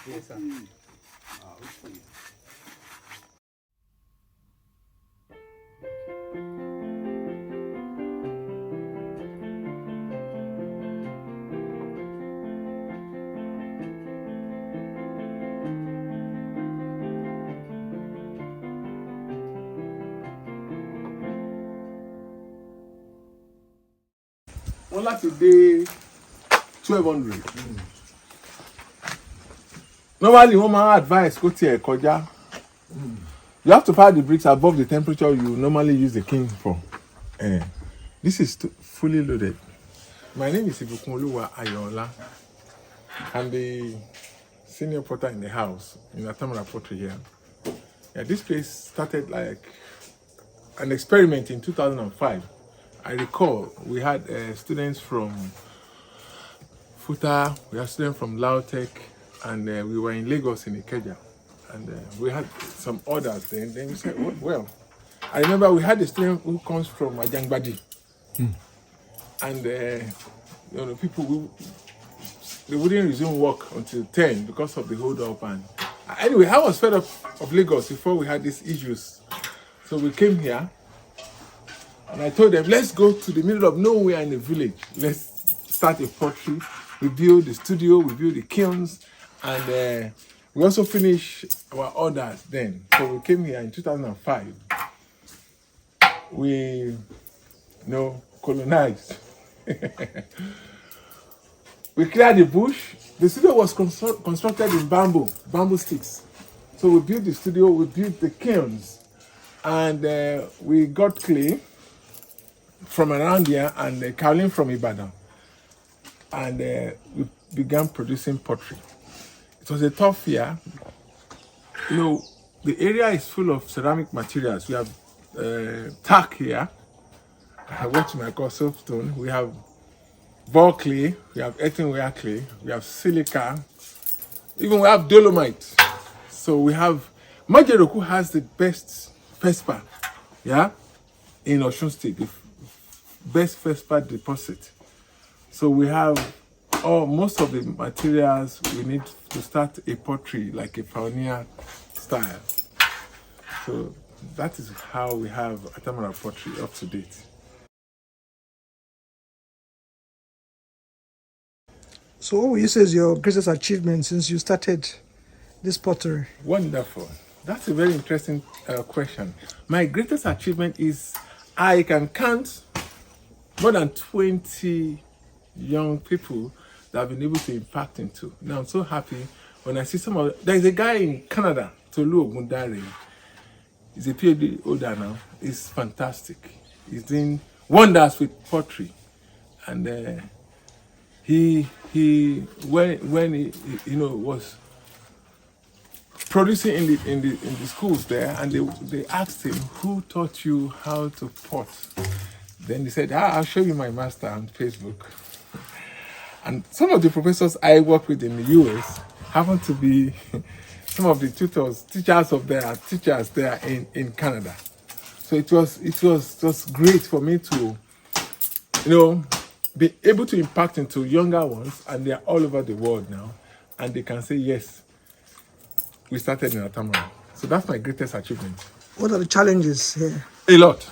Yes, sir. Okay. Wọ́n láti dé 1200. Normally, wọ́n máa advise kó tiẹ̀ kọjá. You have to fire the bricks above the temperature you normally use the kiln for. This is fully loaded. My name is Ibunkunoluwa Ayoola. I'm the senior potter in the house in Atamora Pottery here. Yeah, this place started like an experiment in 2005. I recall we had students from Futa, we had students from Lautech, and we were in Lagos in Ikeja. And we had some orders then. Then we said, well, I remember we had a student who comes from Ajangbadi. And people, they wouldn't resume work until 10 because of the hold up. And anyway, I was fed up of Lagos before we had these issues. So we came here and I told them, let's go to the middle of nowhere in the village. Let's start a pottery. We build the studio, we build the kilns, and we also finished our orders then. So we came here in 2005. We, colonized. We cleared the bush. The studio was constructed in bamboo sticks. So we built the studio, we built the kilns, and we got clay from around here and kaolin from Ibadan. And we began producing pottery. It was a tough year. The area is full of ceramic materials. We have tack here, what you might call soapstone. We have ball clay, we have earthenware clay, we have silica, even we have dolomite. So we have Majeroku has the best Vespa, in Osun State, the best Vespa deposit. So we have most of the materials we need to start a pottery like a pioneer style. So that is how we have Atamora Pottery up to date. So what would you say is your greatest achievement since you started this pottery? Wonderful. That's a very interesting question. My greatest achievement is I can count more than 20 young people that I've been able to impact into. Now I'm so happy when I see there's a guy in Canada, Tolu Ogundare. He's a PhD holder now. He's fantastic. He's doing wonders with pottery. And he when he was producing in the schools there, and they asked him, who taught you how to pot? Then he said, I'll show you my master on Facebook. And some of the professors I work with in the US happen to be some of the teachers there in Canada. So it was great for me to be able to impact into younger ones, and they are all over the world now, and they can say, yes, we started in Atamora. So that's my greatest achievement. What are the challenges here? A lot.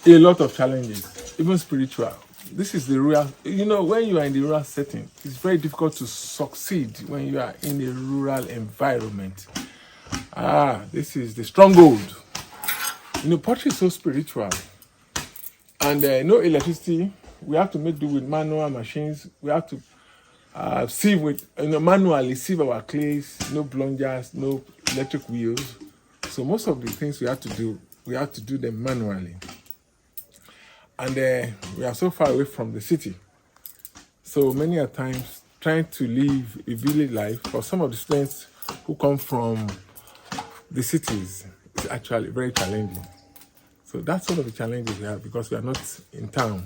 A lot of challenges, even spiritual. This is the rural, when you are in the rural setting, it's very difficult to succeed when you are in a rural environment. This is the stronghold. Pottery is so spiritual. And no electricity. We have to make do with manual machines. We have to sieve with, manually sieve our clays, no plungers, no electric wheels. So most of the things we have to do them manually. And we are so far away from the city. So many a times trying to live a village life for some of the students who come from the cities is actually very challenging. So that's one of the challenges we have, because we are not in town.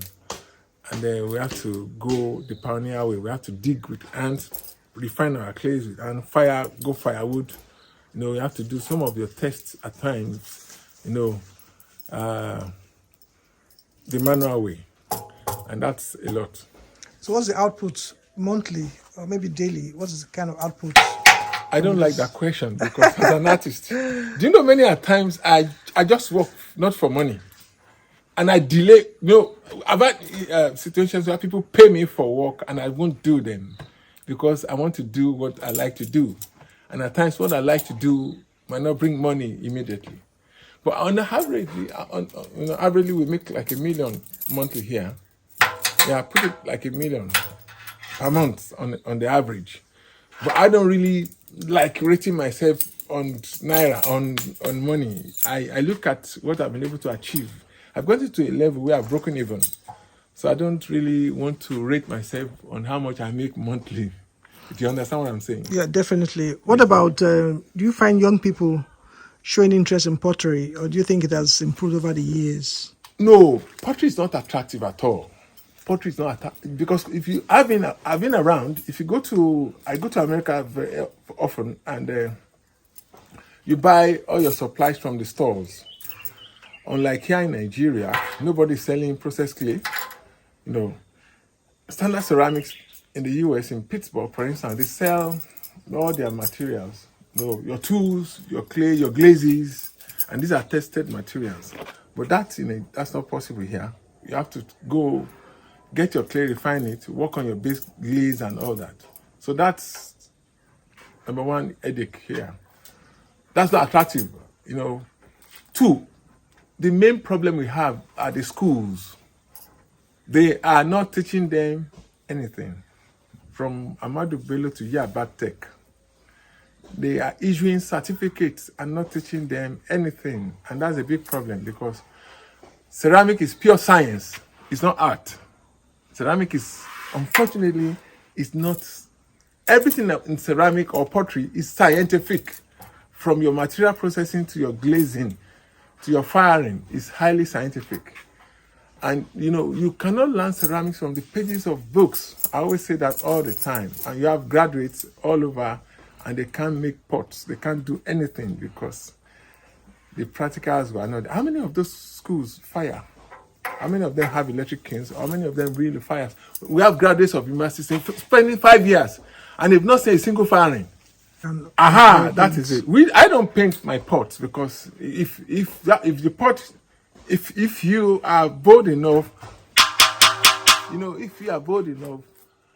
And we have to go the pioneer way. We have to dig with hands, refine our clays with hand, go firewood. We have to do some of your tests at times, the manual way. And that's a lot. So what's the output monthly or maybe daily? What is the kind of output? I don't like that question because as an artist, do you know many a times I just work not for money, and I delay. I've had situations where people pay me for work and I won't do them because I want to do what I like to do, and at times what I like to do might not bring money immediately. But on the average, averagely we make like $1 million monthly here. Yeah, put it like $1 million per month on the average. But I don't really like rating myself on naira, on money. I look at what I've been able to achieve. I've gotten to a level where I've broken even. So I don't really want to rate myself on how much I make monthly. Do you understand what I'm saying? Yeah, definitely. What about, do you find young people showing interest in pottery, or do you think it has improved over the years? No, pottery is not attractive at all. Pottery is not attractive because if you I've been around. If you I go to America very often, and you buy all your supplies from the stores. Unlike here in Nigeria, nobody's selling processed clay. Standard ceramics in the US, in Pittsburgh, for instance, they sell all their materials. Your tools, your clay, your glazes, and these are tested materials. But that's not possible here. You have to go get your clay, refine it, work on your base glaze and all that. So that's number one headache here. That's not attractive. Two, the main problem we have are the schools. They are not teaching them anything. From Ahmadu Bello to Yabat Tech, they are issuing certificates and not teaching them anything. And that's a big problem because ceramic is pure science. It's not art. Ceramic is, unfortunately, is not. Everything in ceramic or pottery is scientific. From your material processing to your glazing to your firing is highly scientific. And you cannot learn ceramics from the pages of books. I always say that all the time. And you have graduates all over and they can't make pots. They can't do anything because the practicals were not. How many of those schools fire? How many of them have electric kilns? How many of them really fire? We have graduates of university spending 5 years and they've not seen a single firing. That is it. I don't paint my pots because if the pot, if you are bold enough,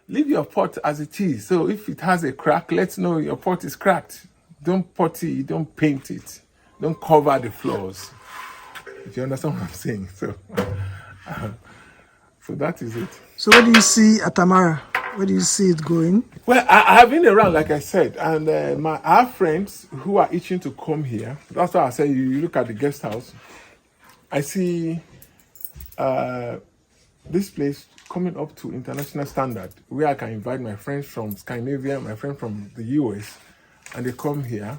leave your pot as it is. So if it has a crack, let's know your pot is cracked. Don't putty, don't paint it, don't cover the floors. If you understand what I'm saying, so that is it. So where do you see Atamora? Where do you see it going? Well, I have been around, like I said, and I have friends who are itching to come here. That's why I say you look at the guest house. I see this place coming up to international standard, where I can invite my friends from Scandinavia, my friends from the US, and they come here.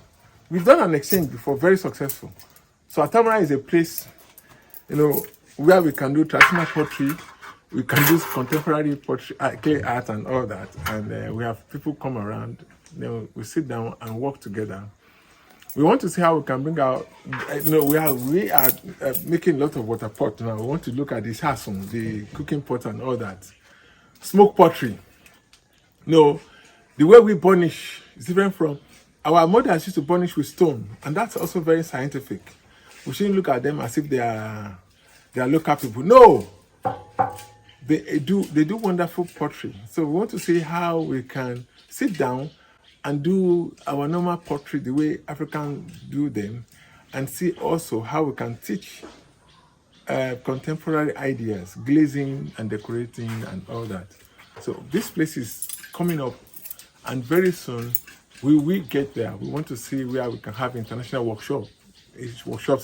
We've done an exchange before, very successful. So Atamora is a place, where we can do traditional pottery, we can do contemporary pottery, clay art and all that. And we have people come around, we sit down and work together. We want to see how we can bring out, we are making a lot of water pot now. We want to look at the sasson, the cooking pot and all that. Smoke pottery. The way we burnish is different from, our mothers used to burnish with stone, and that's also very scientific. We shouldn't look at them as if they are local people. No! They do wonderful pottery. So we want to see how we can sit down and do our normal pottery the way Africans do them, and see also how we can teach contemporary ideas, glazing and decorating and all that. So this place is coming up, and very soon we will get there. We want to see where we can have international workshops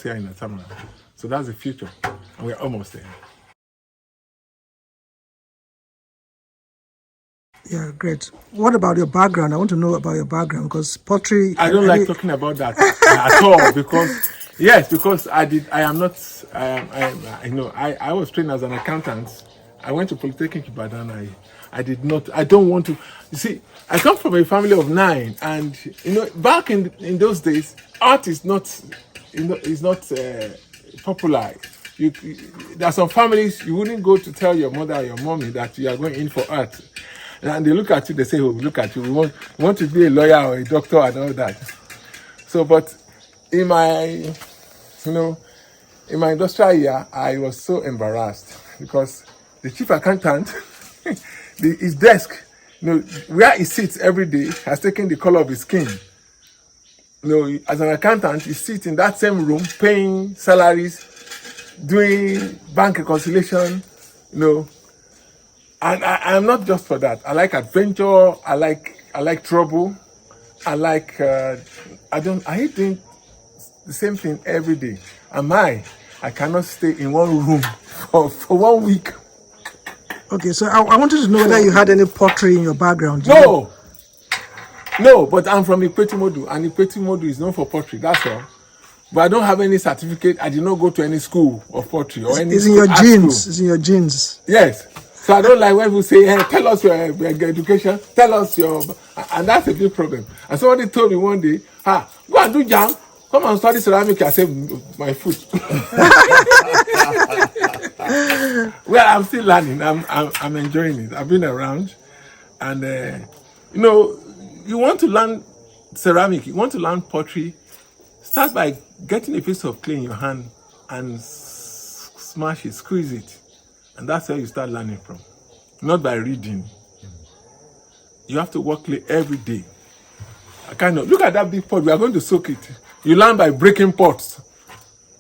here in Atamora. So that's the future, and we're almost there. Yeah, great. What about your background? I want to know about your background because pottery. I don't like talking about that at all because I was trained as an accountant. I went to Polytechnic Ibadan. I did not. I don't want to. You see, I come from a family of 9, and back in those days, art is not popular. There are some families you wouldn't go to tell your mother or your mommy that you are going in for art. And they look at you, they say, oh, look at you, we want to be a lawyer or a doctor and all that. So, but in my, in my industrial year, I was so embarrassed because the chief accountant, his desk, where he sits every day has taken the color of his skin. As an accountant, he sits in that same room paying salaries, doing bank reconciliation, And I am not just for that. I like adventure. I like trouble. I hate doing the same thing every day. And I cannot stay in one room for 1 week. Okay, so I wanted to know whether you had any pottery in your background. No, but I'm from Ibunkunoluwa, and Ibunkunoluwa is known for pottery. That's all. But I don't have any certificate. I did not go to any school of pottery or any. It's in your genes. It's in your genes. Yes. So I don't like when people say, hey, tell us your education, tell us your... And that's a big problem. And somebody told me one day, go and do jam, come and study ceramic. I said, my foot. Well, I'm still learning. I'm enjoying it. I've been around. And, you want to learn ceramic, you want to learn pottery, start by getting a piece of clay in your hand and smash it, squeeze it. And that's where you start learning from. Not by reading. You have to work clay every day. Look at that big pot. We are going to soak it. You learn by breaking pots.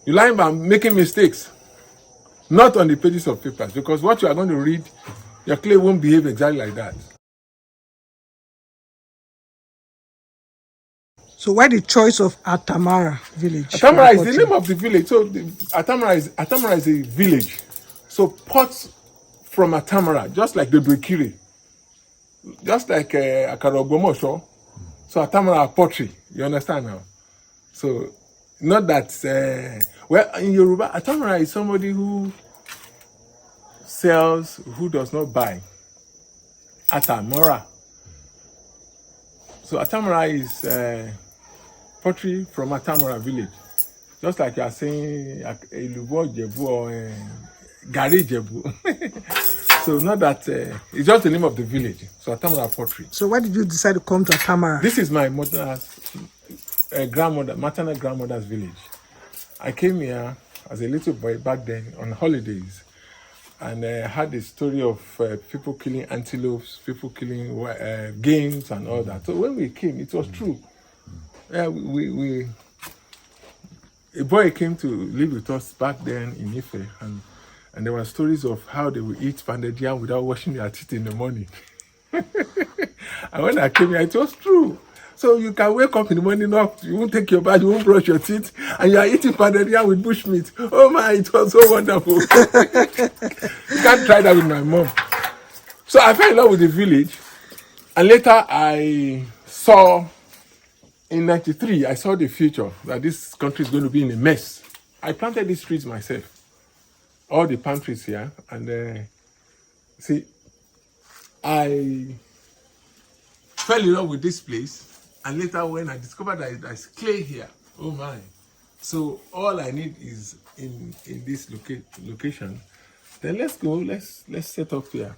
You learn by making mistakes. Not on the pages of papers. Because what you are going to read, your clay won't behave exactly like that. So why the choice of Atamora village? Atamora is the name of the village. So Atamora is a village. So pots from Atamora, just like the Bekiri, just like Akarogomosho. So Atamora Pottery, you understand now? So not that, in Yoruba, Atamora is somebody who sells, who does not buy. Atamora. So Atamora is pottery from Atamora village. Just like you are saying Elubo Jebu or Gari Jebu. So not that, it's just the name of the village. So Atamora Pottery. So why did you decide to come to Atamora? This is my mother's maternal grandmother's village. I came here as a little boy back then on holidays. And I heard the story of people killing antelopes, people killing games and all that. So when we came, it was true. A boy came to live with us back then in Ife, and there were stories of how they would eat pounded yam without washing their teeth in the morning. And when I came here, it was true. So you can wake up in the morning, you won't take your bath, you won't brush your teeth, and you are eating pounded yam with bushmeat. Oh my, it was so wonderful. You can't try that with my mom. So I fell in love with the village, and later I saw, in '93, I saw the future, that this country is going to be in a mess. I planted these trees myself, all the palm trees here, and I fell in love with this place. And later when I discovered that there's clay here, oh my. So all I need is in this location. Then let's go, let's set up here.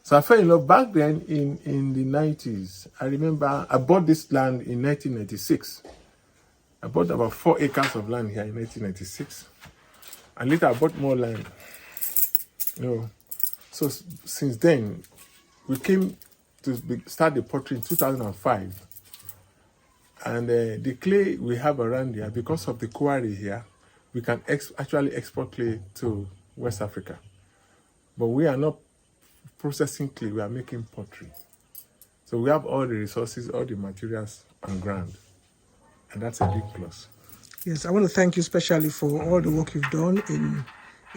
So I fell in love back then in the 90s. I remember I bought this land in 1996. I bought about 4 acres of land here in 1996. And later I bought more land. So since then, we came to start the pottery in 2005. And the clay we have around here, because of the quarry here, we can actually export clay to West Africa. But we are not processing clay, we are making pottery. So we have all the resources, all the materials on ground. And that's a big plus. Yes, I want to thank you especially for all the work you've done in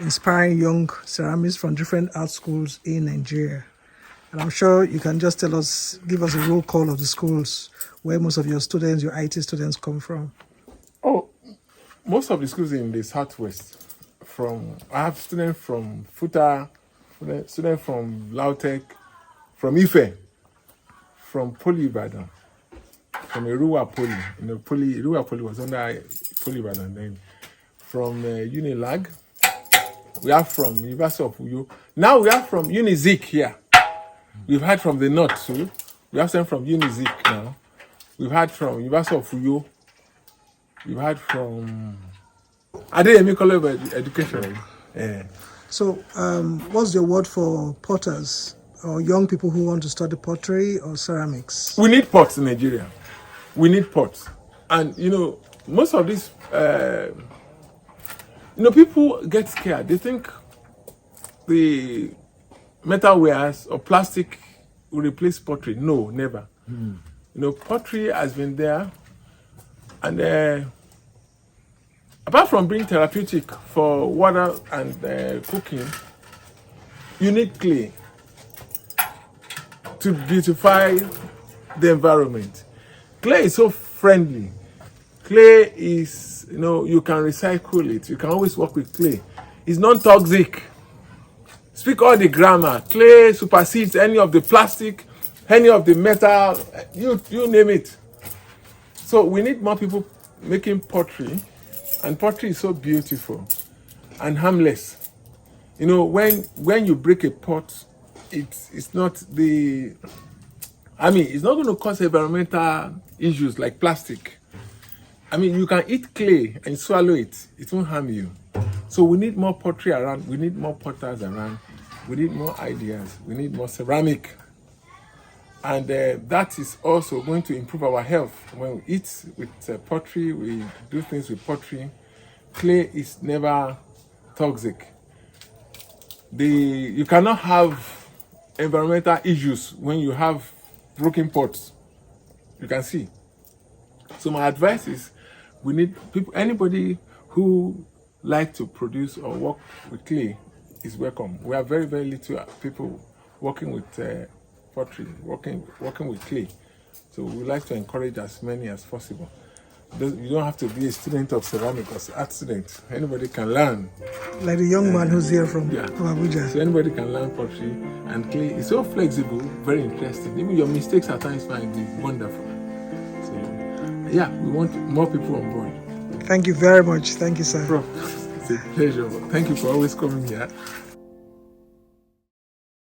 inspiring young ceramists from different art schools in Nigeria. And I'm sure you can just give us a roll call of the schools where most of your students, your IT students come from. Oh, most of the schools in the Southwest. I have students from Futa, students from Lautech, from Ife, from Poly Ibadan, from Iruwa Poly. Iruwa Poly was under Poly Ibadan then. From Unilag, we are from University of Uyo. Now we are from Unizik here. We've had from the north too. We have some from Unizik now. We've had from University of Uyo. We've had from Adeyemi College of Education. So, what's your word for potters or young people who want to study pottery or ceramics? We need pots in Nigeria. We need pots. And, most of these, people get scared. They think the metalwares or plastic will replace pottery. No, never. Pottery has been there. And apart from being therapeutic for water and cooking, you need clay to beautify the environment. Clay is so friendly. Clay is, you can recycle it. You can always work with clay. It's non-toxic. Speak all the grammar. Clay supersedes any of the plastic, any of the metal, you name it. So we need more people making pottery, and pottery is so beautiful and harmless. When you break a pot, it's not it's not going to cause environmental issues like plastic. You can eat clay and swallow it. It won't harm you. So we need more pottery around. We need more potters around. We need more ideas. We need more ceramic. And that is also going to improve our health. When we eat with pottery, we do things with pottery. Clay is never toxic. You cannot have environmental issues when you have broken pots. You can see. So my advice is, we need people. Anybody who like to produce or work with clay is welcome. We are very, very little people working with pottery, working with clay. So we like to encourage as many as possible. You don't have to be a student of ceramic or art student. Anybody can learn. Like the young man who's here from Abuja. So anybody can learn pottery, and clay is so flexible, very interesting. Even your mistakes at times might be wonderful. So we want more people on board. Thank you very much. Thank you, sir. Prof, it's a pleasure. Thank you for always coming here.